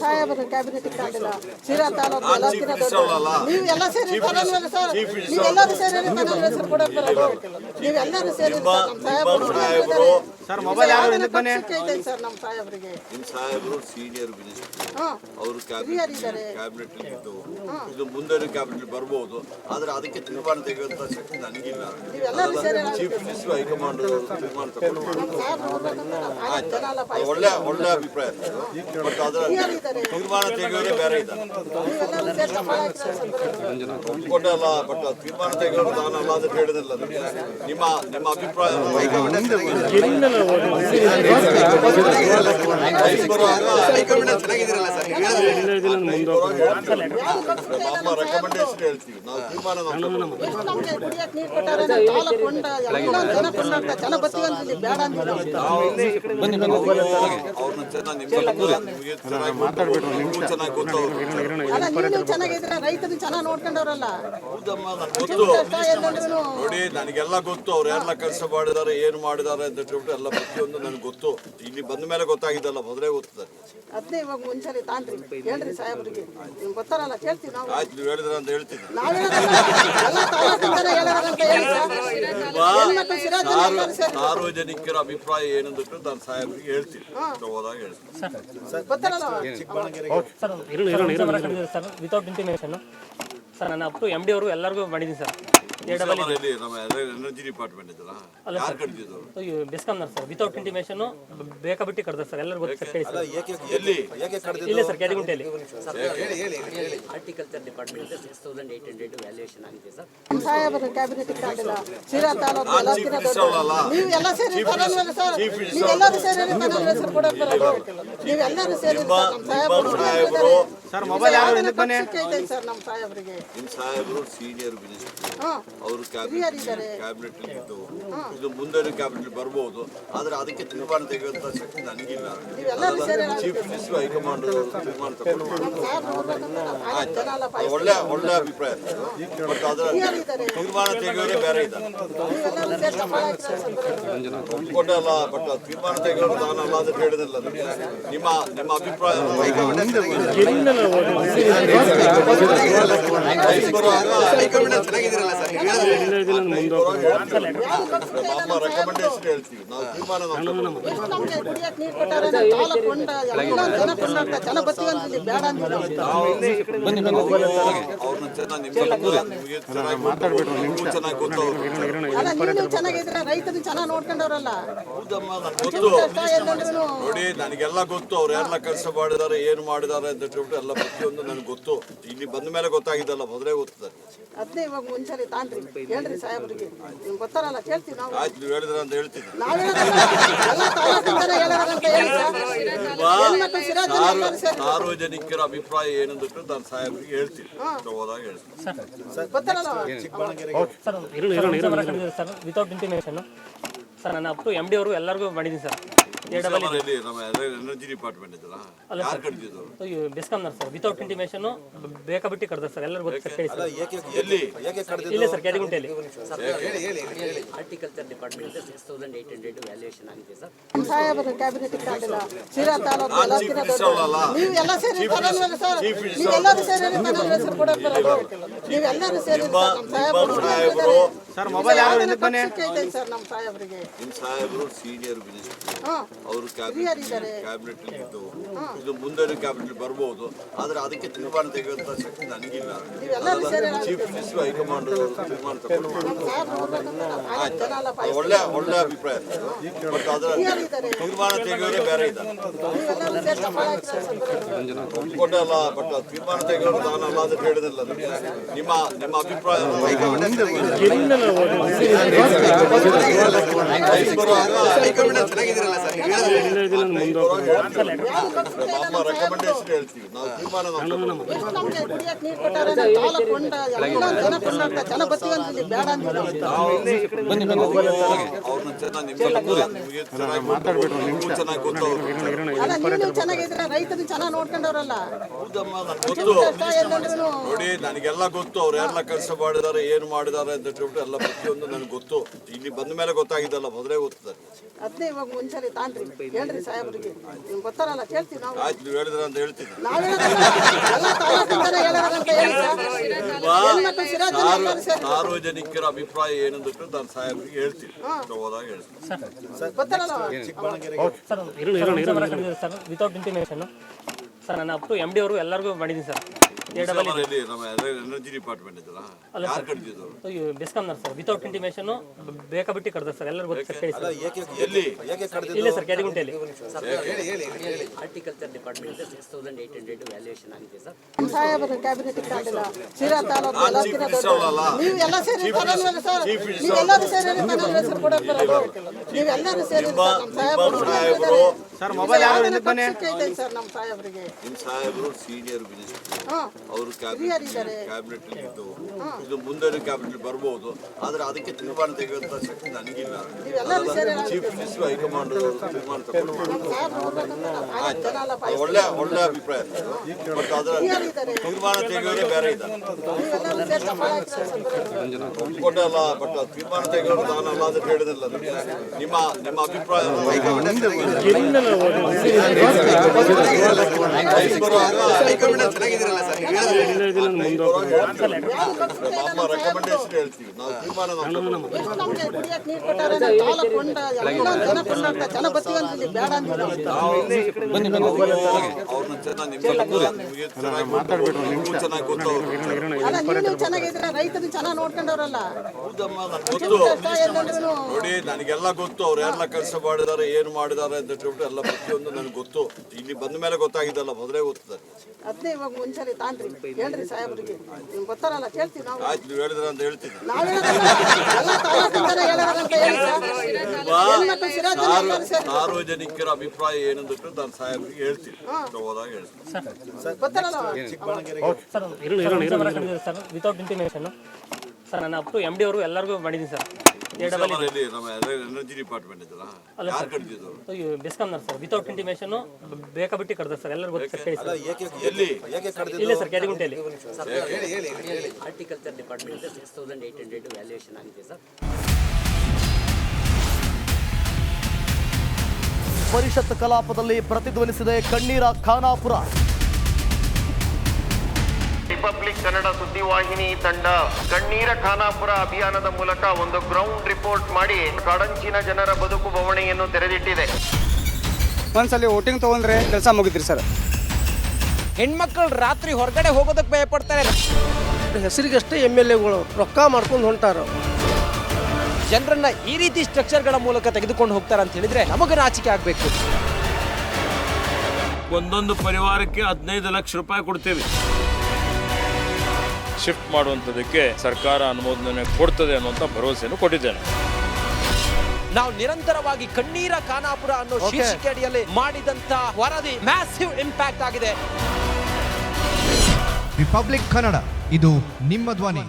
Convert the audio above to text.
ಸಾಹೇಬರು ಕ್ಯಾಬಿನೆಟ್ ಇಟ್ಕೊಂಡಿಲ್ಲ. ಶಿರಾ ತಾಲೂಕು ಎಲ್ಲಕ್ಕಿಂತ ದೊಡ್ಡ ನೀವು ಎಲ್ಲ ಸೇರಿ ಸರ್, ನೀವೆಲ್ಲರೂ ಸೇರಿ ಹೆಸರು ಕೊಡೋಕೆ ಬರೋದು. ನೀವೆಲ್ಲರೂ ಸೇರಿ ಸಾಹೇಬರು ಸರ್ ಮೊಬೈಲ್ ಯಾರು ಸರ್ ನಮ್ಮ ಸಾಹೇಬರಿಗೆ ನಿಮ್ಮ ಸಾಹೇಬರು ಸೀನಿಯರ್ ಮಿನಿಸ್ಟರ್, ಅವರು ಕ್ಯಾಬಿನೆಟ್ ಇದ್ದು ಇದು ಮುಂದೆ ಕ್ಯಾಬಿನೆಟ್ ಬರ್ಬೋದು, ಆದ್ರೆ ಅದಕ್ಕೆ ತೀರ್ಮಾನ ತೆಗೆಯುವಂತ ಶಕ್ತಿ ನನಗಿಲ್ಲ. ಚೀಫ್ ಮಿನಿಸ್ಟರ್ ಹೈಕಮಾಂಡ್ ತೀರ್ಮಾನ ಒಳ್ಳೆ ಒಳ್ಳೆ ಅಭಿಪ್ರಾಯ, ಬಟ್ ಅದರ ತೀರ್ಮಾನ ತೆಗೆಯೋದೇ ಬೇರೆ ಇದೆ. ಒಪ್ಕೊಂಡಲ್ಲ, ಬಟ್ ತೀರ್ಮಾನ ತೆಗೆಯೋದು ನಾನಲ್ಲ ಅಂತ ಹೇಳಿದಿಲ್ಲ. ನಿಮ್ಮ ನಿಮ್ಮ ಅಭಿಪ್ರಾಯ ರೆಕಮೆಂಡೇಶನ್ ಹೇಳ್ತೀವಿ ನಾವು, ತೀರ್ಮಾನ ಅವ್ರನ್ನ ಚೆನ್ನಾಗಿ ಚೆನ್ನಾಗಿದ್ರೆ ರೈತರು ಚೆನ್ನಾಗಿ ನೋಡ್ಕೊಂಡವ್ರಲ್ಲ. ನೋಡಿ, ನನಗೆಲ್ಲ ಗೊತ್ತು, ಅವ್ರು ಎಲ್ಲ ಕೆಲಸ ಮಾಡಿದಾರೆ, ಏನು ಮಾಡಿದಾರೆ ಅಂತ ಹೇಳ್ಬಿಟ್ಟು ಎಲ್ಲ ಪ್ರತಿಯೊಂದು ನನಗೆ ಗೊತ್ತು. ಇಲ್ಲಿ ಬಂದ ಮೇಲೆ ಗೊತ್ತಾಗಿದ್ದಲ್ಲ, ಮೊದಲೇ ಗೊತ್ತದೆ. ಅದೇ ಇವಾಗ ಮುಂಚೆ ತಾಂತ್ರಿ ಹೇಳ್ರಿ ಸಾಹೇಬ್ರಿಗೆ, ನಿಮ್ಗೆ ಗೊತ್ತಾರಲ್ಲ ಕೇಳ್ತೀವಿ ನಾವು. ಆಯ್ತು, ನೀವು ಹೇಳಿದ್ರ ಅಂತ ಹೇಳ್ತೀನಿ. ಸಾರ್ವಜನಿಕರ ಅಭಿಪ್ರಾಯ ಏನಂದ್ಬಿಟ್ಟು ನಾನು ಸಾಹೇಬ್ರಿಗೆ ಹೇಳ್ತೀನಿ, ಹೋದಾಗ ಹೇಳ್ತೀನಿ. ವಿತೌಟ್ ಇಂಟಿಮೇಷನ್ ಸರ್, ನಾನು ಅಪ್ ಟು MD ಅವರು ಎಲ್ಲರಿಗೂ ಮಾಡಿದ್ದೀನಿ ಸರ್. ಎನರ್ಜಿ ಡಿಪಾರ್ಟ್ಮೆಂಟ್ ಇದಲ್ಲ, ಯಾರು ಕಟ್ಟಿದ್ರು? ಬೆಸ್ಕಾಂನವ್ರು ಸರ್. ವಿತೌಟ್ ಇಂಟಿಮೇಷನ್ ಬೇಕಾಬಿಟ್ಟು ಕರೆದ ಸರ್, ಎಲ್ಲರಿಗೂ ಗೊತ್ತು ಸರ್. ಎಲ್ಲಿ? ಇಲ್ಲೇ ಸರ್, ಕೆದಿಗುಂಟೆಯಲ್ಲಿ. ಹಾರ್ಟಿಕಲ್ಚರ್ ಡಿಪಾರ್ಟ್ಮೆಂಟ್ 6800 ವ್ಯಾಲ್ಯೂಯೇಷನ್ ಆಗಿದೆ ಸರ್. ಸಾಹೇಬರು ಕ್ಯಾಬಿನೆಟ್ ಇಟ್ಕೊಂಡಿಲ್ಲ. ಶಿರಾ ತಾಲೂಕು ಎಲ್ಲಕ್ಕಿಂತ ದೊಡ್ಡ ನೀವು ಎಲ್ಲ ಸೇರಿ ಸರ್, ನೀವೆಲ್ಲರೂ ಸೇರಿ ಹೆಸರು ಕೊಡೋಕೆ ಬರೋದು. ನೀವೆಲ್ಲರೂ ಸೇರಿ ಸಾಹೇಬರು ಸರ್ ಮೊಬೈಲ್ ಯಾರು ಸರ್ ನಮ್ಮ ಸಾಹೇಬರಿಗೆ. ನಿಮ್ಮ ಸಾಹೇಬರು ಸೀನಿಯರ್ ಮಿನಿಸ್ಟರ್, ಅವರು ಕ್ಯಾಬಿನೆಟ್ ಇದ್ದು ಇದು ಮುಂದೆ ಕ್ಯಾಬಿನೆಟ್ ಬರ್ಬೋದು, ಆದ್ರೆ ಅದಕ್ಕೆ ತೀರ್ಮಾನ ತೆಗೆಯುವಂತ ಶಕ್ತಿ ನನಗಿಲ್ಲ. ಚೀಫ್ ಮಿನಿಸ್ಟರ್ ಹೈಕಮಾಂಡ್ ತೀರ್ಮಾನ ಒಳ್ಳೆ ಒಳ್ಳೆ ಅಭಿಪ್ರಾಯ, ಬಟ್ ಅದರ ತೀರ್ಮಾನ ತೆಗೆಯೋದೇ ಬೇರೆ ಇದೆ. ಒಪ್ಕೊಂಡಲ್ಲ, ಬಟ್ ತೀರ್ಮಾನ ತೆಗೆಯೋದು ನಾನಲ್ಲ ಅಂತ ಹೇಳಿದಿಲ್ಲ. ನಿಮ್ಮ ನಿಮ್ಮ ಅಭಿಪ್ರಾಯ ರೆಕಮೆಂಡೇಶನ್ ಹೇಳ್ತೀವಿ ನಾವು, ತೀರ್ಮಾನ ಅವ್ರನ್ನ ಚೆನ್ನಾಗಿ ಗೊತ್ತು. ಚೆನ್ನಾಗಿದ್ರೆ ರೈತರು ಚೆನ್ನಾಗಿ ನೋಡ್ಕೊಂಡವ್ರಲ್ಲ. ನೋಡಿ, ನನಗೆಲ್ಲ ಗೊತ್ತು, ಅವ್ರು ಎಲ್ಲ ಕೆಲಸ ಮಾಡಿದಾರೆ, ಏನು ಮಾಡಿದಾರೆ ಅಂತ ಹೇಳ್ಬಿಟ್ಟು ಎಲ್ಲ ಪ್ರತಿಯೊಂದು ನನಗೆ ಗೊತ್ತು. ಇಲ್ಲಿ ಬಂದ ಮೇಲೆ ಗೊತ್ತಾಗಿದ್ದಲ್ಲ, ಮೊದಲೇ ಗೊತ್ತದೆ. ಅದೇ ಇವಾಗ ಮುಂಚೆ ತಾಂತ್ರಿ ಹೇಳ್ರಿ ಸಾಹೇಬ್ರಿಗೆ, ನಿಮ್ಗೆ ಗೊತ್ತಾರಲ್ಲ ಕೇಳ್ತೀವಿ ನಾವು. ಆಯ್ತು, ನೀವು ಹೇಳಿದ್ರ ಅಂತ ಹೇಳ್ತೀನಿ. ಸಾರ್ವಜನಿಕರ ಅಭಿಪ್ರಾಯ ಏನಂದ್ಬಿಟ್ಟು ನಾನು ಸಾಹೇಬ್ರಿಗೆ ಹೇಳ್ತೀನಿ, ಹೋದಾಗ ಹೇಳ್ತೀನಿ. ಸರ್, ವಿತೌಟ್ ಇಂಟಿಮೇಷನ್ ಸರ್, ನಾನು ಅಪ್ ಟು MD ಅವರು ಎಲ್ಲರಿಗೂ ಮಾಡಿದ್ದೀನಿ ಸರ್. ಎನರ್ಜಿ ಡಿಪಾರ್ಟ್ಮೆಂಟ್ ಇದಲ್ಲ, ಯಾರು ಕಟ್ಟಿದ್ರು? ಬೆಸ್ಕಾಂನವ್ರು ಸರ್. ವಿತೌಟ್ ಇಂಟಿಮೇಷನ್ ಬೇಕಾಬಿಟ್ಟು ಕರೆದ ಸರ್, ಎಲ್ಲರಿಗೂ ಗೊತ್ತು ಸರ್. ಎಲ್ಲಿ? ಇಲ್ಲೇ ಸರ್, ಕೆದಿಗುಂಟೆಯಲ್ಲಿ. ಹಾರ್ಟಿಕಲ್ಚರ್ ಡಿಪಾರ್ಟ್ಮೆಂಟ್ 6800 ವ್ಯಾಲ್ಯೂಯೇಷನ್ ಆಗಿದೆ ಸರ್. ಸಾಹೇಬರು ಕ್ಯಾಬಿನೆಟ್ ಇಟ್ಕೊಂಡಿಲ್ಲ. ಶಿರಾ ತಾಲೂಕು ಎಲ್ಲಕ್ಕಿಂತ ದೊಡ್ಡ ನೀವು ಎಲ್ಲ ಸೇರಿ ಸರ್, ನೀವೆಲ್ಲರೂ ಸೇರಿ ಹೆಸರು ಕೊಡೋಕೆ ಬರೋದು. ನೀವೆಲ್ಲರೂ ಸೇರಿ ಸಾಹೇಬರು ಸರ್ ಮೊಬೈಲ್ ಯಾರು ಸರ್ ನಮ್ಮ ಸಾಹೇಬರಿಗೆ. ನಿಮ್ಮ ಸಾಹೇಬರು ಸೀನಿಯರ್ ಮಿನಿಸ್ಟರ್, ಅವರು ಕ್ಯಾಬಿನೆಟ್ ಇದ್ದು ಇದು ಮುಂದೆ ಕ್ಯಾಬಿನೆಟ್ ಬರ್ಬೋದು, ಆದ್ರೆ ಅದಕ್ಕೆ ತೀರ್ಮಾನ ತೆಗೆಯುವಂತ ಶಕ್ತಿ ನನಗಿಲ್ಲ. ಚೀಫ್ ಮಿನಿಸ್ಟರ್ ಹೈಕಮಾಂಡ್ ತೀರ್ಮಾನ ಒಳ್ಳೆ ಒಳ್ಳೆ ಅಭಿಪ್ರಾಯ, ಬಟ್ ಅದರ ತೀರ್ಮಾನ ತೆಗೆಯೋದೇ ಬೇರೆ ಇದೆ. ಒಪ್ಕೊಂಡಲ್ಲ, ಬಟ್ ತೀರ್ಮಾನ ತೆಗೆಯೋದು ನಾನಲ್ಲ ಅಂತ ಹೇಳಿದಿಲ್ಲ. ನಿಮ್ಮ ನಿಮ್ಮ ಅಭಿಪ್ರಾಯ ರೆಕಮೆಂಡೇಶನ್ ಹೇಳ್ತೀವಿ ನಾವು, ತೀರ್ಮಾನ ಅವ್ರನ್ನ ಚೆನ್ನಾಗಿ ಗೊತ್ತು. ಚೆನ್ನಾಗಿದ್ರೆ ರೈತರು ಚೆನ್ನಾಗಿ ನೋಡ್ಕೊಂಡವ್ರಲ್ಲ. ನೋಡಿ, ನನಗೆಲ್ಲ ಗೊತ್ತು, ಅವ್ರು ಎಲ್ಲ ಕೆಲಸ ಮಾಡಿದಾರೆ, ಏನು ಮಾಡಿದಾರೆ ಅಂತ ಹೇಳ್ಬಿಟ್ಟು ಎಲ್ಲ ಪ್ರತಿಯೊಂದು ನನಗೆ ಗೊತ್ತು. ಇಲ್ಲಿ ಬಂದ ಮೇಲೆ ಗೊತ್ತಾಗಿದ್ದಲ್ಲ, ಮೊದಲೇ ಗೊತ್ತದೆ. ಅದೇ ಇವಾಗ ಮುಂಚೆ ತಾಂತ್ರಿ ಹೇಳ್ರಿ ಸಾಹೇಬ್ರಿಗೆ, ನಿಮ್ಗೆ ಗೊತ್ತಾರಲ್ಲ ಕೇಳ್ತೀವಿ. ಕೇಳ್ತೀವಿ ನಾವು. ಆಯ್ತು, ನೀವು ಹೇಳಿದ್ರ ಅಂತ ಹೇಳ್ತೀನಿ. ನಾವ್ ಹೇಳೋದಲ್ಲ, ಎಲ್ಲ ತಾಲೂಕಿಂದಲೇ ಹೇಳೋದಂತ ಹೇಳಿ ಸರ್. ಹೆಣ್ಮಕ್ಳು ಸಿರಾಜ್ ಜನ ಎಲ್ಲರೂ ಸೇರಿ ಸಾರ್ವಜನಿಕರ ಅಭಿಪ್ರಾಯ ಏನಂದ್ಬಿಟ್ಟು ನಾನು ಸಾಹೇಬ್ರಿಗೆ ಹೇಳ್ತೀನಿ, ಹೋದಾಗ ಹೇಳ್ತೀನಿ. ಗೊತ್ತಲ್ಲ sir sir without intimation sir ನಾನು ಅಪ್ ಟು MD ಅವರು ಎಲ್ಲರಿಗೂ ಮಾಡಿದ್ದೀನಿ ಸರ್. ಎಲ್ಲಿ ನಮ್ಮ ಎನರ್ಜಿ ಡಿಪಾರ್ಟ್ಮೆಂಟ್ ಇದ್ದಲ್ಲ, ಯಾರು ಕಡ್ದಿದ್ದು? ಬೆಸ್ಕಾಮ್ನವ್ರು ಸರ್ ವಿತೌಟ್ ಇಂಟಿಮೇಷನ್ ಬೇಕಾಬಿಟ್ಟು ಕರೆದ್ರು ಸರ್. ಎಲ್ಲರಿಗೂ ಗೊತ್ತು ಸರ್, ಕೇಳಿ ಸರ್. ಎಲ್ಲಿ ಇಲ್ಲೇ ಸರ್ ಕ್ಯಾದಿಗುಂಟೆಯಲ್ಲಿ. ಹಾರ್ಟಿಕಲ್ಚರ್ ಡಿಪಾರ್ಟ್ಮೆಂಟ್ 6800 ವ್ಯಾಲ್ಯೂಯೇಷನ್ ಆಗಿದೆ ಸರ್. ನಮ್ಮ ಸಾಹೇಬರು ಕ್ಯಾಬಿನೆಟ್ ಇಟ್ಕೊಂಡಿಲ್ಲ. ಶಿರಾ ತಾಲೂಕು ಎಲ್ಲಕ್ಕಿಂತ ದೊಡ್ಡ ನೀವು ಎಲ್ಲ ಸೇರಿ ತರಲ್ವಲ್ಲ ಸರ್. ನೀವೆಲ್ಲರೂ ಸೇರಿ ನನ್ನ ಹೆಸರು ಕೊಡೋಕೆ ಬರೋದು. ನೀವೆಲ್ಲರೂ ಸೇರಿ ನಮ್ಮ ಸಾಹೇಬರು ಸರ್ ಮೊಬೈಲ್ ಯಾರು ಸರ್ ನಮ್ಮ ಸಾಹೇಬರಿಗೆ. ನಿಮ್ಮ ಸಾಹೇಬರು ಸೀನಿಯರ್ ಮಿನಿಸ್ಟರ್, ಅವರು ಕ್ಯಾಬಿನೆಟ್ ಇದ್ದು ಇದು ಮುಂದೆ ಕ್ಯಾಬಿನೆಟ್ ಬರ್ಬೋದು, ಆದ್ರೆ ಅದಕ್ಕೆ ತೀರ್ಮಾನ ತೆಗೆಯುವಂತ ಶಕ್ತಿ ನನಗಿಲ್ಲ. ಚೀಫ್ ಮಿನಿಸ್ಟರ್ ಹೈಕಮಾಂಡ್ ತೀರ್ಮಾನ ತಗೊಂಡು ಒಳ್ಳೆ ಅಭಿಪ್ರಾಯ. ಬಟ್ ಅದರ ತೀರ್ಮಾನ ತೆಗೆಯೋದೇ ಬೇರೆ ಇದ್ದಾರೆ, ಒಪ್ಕೊಂಡಲ್ಲ. ಬಟ್ ತೀರ್ಮಾನ ತೆಗೆಯೋದು ನಾನಲ್ಲ ಅಂತ ಹೇಳಿದಲ್ಲ. ನಿಮ್ಮ ಅಭಿಪ್ರಾಯ ನಮ್ಮ ರೆಕಮೆಂಡೇಶನ್ ಹೇಳ್ತೀವಿ ನಾವು, ತೀರ್ಮಾನ ಅವ್ರನ್ನ ಚೆನ್ನಾಗಿ ಚೆನ್ನಾಗಿದ್ರೆ ರೈತರು ಚೆನ್ನಾಗಿ ನೋಡ್ಕೊಂಡವ್ರಲ್ಲ. ಗೊತ್ತು ನೋಡಿ, ನನಗೆಲ್ಲ ಗೊತ್ತು. ಅವ್ರು ಎಲ್ಲ ಕೆಲಸ ಮಾಡಿದಾರೆ, ಏನು ಮಾಡಿದಾರೆ ಅಂತ ಹೇಳ್ಬಿಟ್ಟು ಎಲ್ಲ ಪ್ರತಿಯೊಂದು ನನಗೆ ಗೊತ್ತು. ಇಲ್ಲಿ ಬಂದ ಮೇಲೆ ಗೊತ್ತಾಗಿದ್ದಲ್ಲ, ಮೊದಲೇ ಗೊತ್ತದೆ. ಅದೇ ಇವಾಗ ಮುಂಚೆ ತಾಂತ್ರಿ ಹೇಳ್ರಿ ಸಾಹೇಬ್ರಿಗೆ, ನಿಮ್ಗೆ ಗೊತ್ತಾರಲ್ಲ, ಕೇಳ್ತೀವಿ ನಾವು. ಆಯ್ತು, ನೀವು ಹೇಳಿದ್ರ ಅಂತ ಹೇಳ್ತೀನಿ. ನಾವ್ ಎಲ್ಲ ತಾಲೂಕಿಂದಲೇ ಹೇಳೋದಂತ ಹೇಳಿ ಸರ್. ಹೆಣ್ಮಕ್ಳು ಸಿರಾಜ್ ಜನ ಎಲ್ಲರೂ ಸೇರಿ ಸಾರ್ವಜನಿಕರ ಅಭಿಪ್ರಾಯ ಏನಂದ್ಬಿಟ್ಟು ನಾನು ಸಾಹೇಬ್ರಿಗೆ ಹೇಳ್ತೀನಿ, ಹೋದಾಗ ಹೇಳ್ತೀನಿ. ಗೊತ್ತಲ್ಲ ಸರ್ ವಿತೌಟ್ ಇಂಟಿಮೇಷನ್ ಸರ್ ನಾನು ಅಪ್ ಟು MD ಅವರು ಎಲ್ಲರಿಗೂ ಮಾಡಿದ್ದೀನಿ ಸರ್. ಎಲ್ಲಿ ನಮ್ಮ ಎನರ್ಜಿ ಡಿಪಾರ್ಟ್ಮೆಂಟ್ ಇದ್ದಲ್ಲ, ಯಾರು ಕಡ್ದಿದ್ದು? ಬೆಸ್ಕಾಮ್ನವ್ರು ಸರ್ ವಿತೌಟ್ ಇಂಟಿಮೇಷನ್ ಬೇಕಾಬಿಟ್ಟು ಕರೆದ್ರು ಸರ್. ಎಲ್ಲರಿಗೂ ಗೊತ್ತು ಸರ್, ಕೇಳಿ ಸರ್. ಎಲ್ಲಿ ಇಲ್ಲೇ ಸರ್ ಕ್ಯಾದಿಗುಂಟೆಯಲ್ಲಿ. ಹಾರ್ಟಿಕಲ್ಚರ್ ಡಿಪಾರ್ಟ್ಮೆಂಟ್ 6800 ವ್ಯಾಲ್ಯೂಯೇಷನ್ ಆಗಿದೆ ಸರ್. ಪರಿಷತ್ ಕಲಾಪದಲ್ಲಿ ಪ್ರತಿಧ್ವನಿಸಿದೆ ಕಣ್ಣೀರ ಖಾನಾಪುರ. ರಿಪಬ್ಲಿಕ್ ಕನ್ನಡ ಸುದ್ದಿವಾಹಿನಿ ತಂಡ ಕಣ್ಣೀರ ಖಾನಾಪುರ ಅಭಿಯಾನದ ಮೂಲಕ ಒಂದು ಗ್ರೌಂಡ್ ರಿಪೋರ್ಟ್ ಮಾಡಿ ಕಾಡಂಚಿನ ಜನರ ಬದುಕು ಬವಣೆಯನ್ನು ತೆರೆದಿಟ್ಟಿದೆ. ಒಂದ್ಸಲಿ ವೋಟಿಂಗ್ ತಗೊಂಡ್ರೆ ಕೆಲಸ ಮುಗಿದ್ರಿ ಸರ್. ಹೆಣ್ಮಕ್ಳು ರಾತ್ರಿ ಹೊರಗಡೆ ಹೋಗೋದಕ್ಕೆ ಭಯ ಪಡ್ತಾರೆ. ಹೆಸರಿಗಷ್ಟೇ MLAಗಳು ರೊಕ್ಕ ಮಾಡ್ಕೊಂಡು ಹೊಂಟಾರ. ಜನರನ್ನ ಈ ರೀತಿ ಸ್ಟ್ರಕ್ಚರ್ಗಳ ಮೂಲಕ ತೆಗೆದುಕೊಂಡು ಹೋಗ್ತಾರೆ ಅಂತ ಹೇಳಿದ್ರೆ ನಮಗೆ ನಾಚಿಕೆ ಆಗಬೇಕು. ಒಂದೊಂದು ಪರಿವಾರಕ್ಕೆ 15 ಲಕ್ಷ ರೂಪಾಯಿ ಕೊಡ್ತೇವೆ. ಶಿಫ್ಟ್ ಮಾಡುವಂಥದ್ದಕ್ಕೆ ಸರ್ಕಾರ ಅನುಮೋದನೆ ಕೊಡ್ತದೆ ಅನ್ನುವಂಥ ಭರವಸೆಯನ್ನು ಕೊಟ್ಟಿದ್ದೇನೆ. ನಾವು ನಿರಂತರವಾಗಿ ಕಣ್ಣೀರ ಖಾನಾಪುರ ಅನ್ನೋ ಶೀರ್ಷಿಕೆ ಅಡಿಯಲ್ಲಿ ಮಾಡಿದಂತ ವರದಿ ಮ್ಯಾಸಿವ್ ಇಂಪ್ಯಾಕ್ಟ್ ಆಗಿದೆ. ರಿಪಬ್ಲಿಕ್ ಕನ್ನಡ, ಇದು ನಿಮ್ಮ ಧ್ವನಿ.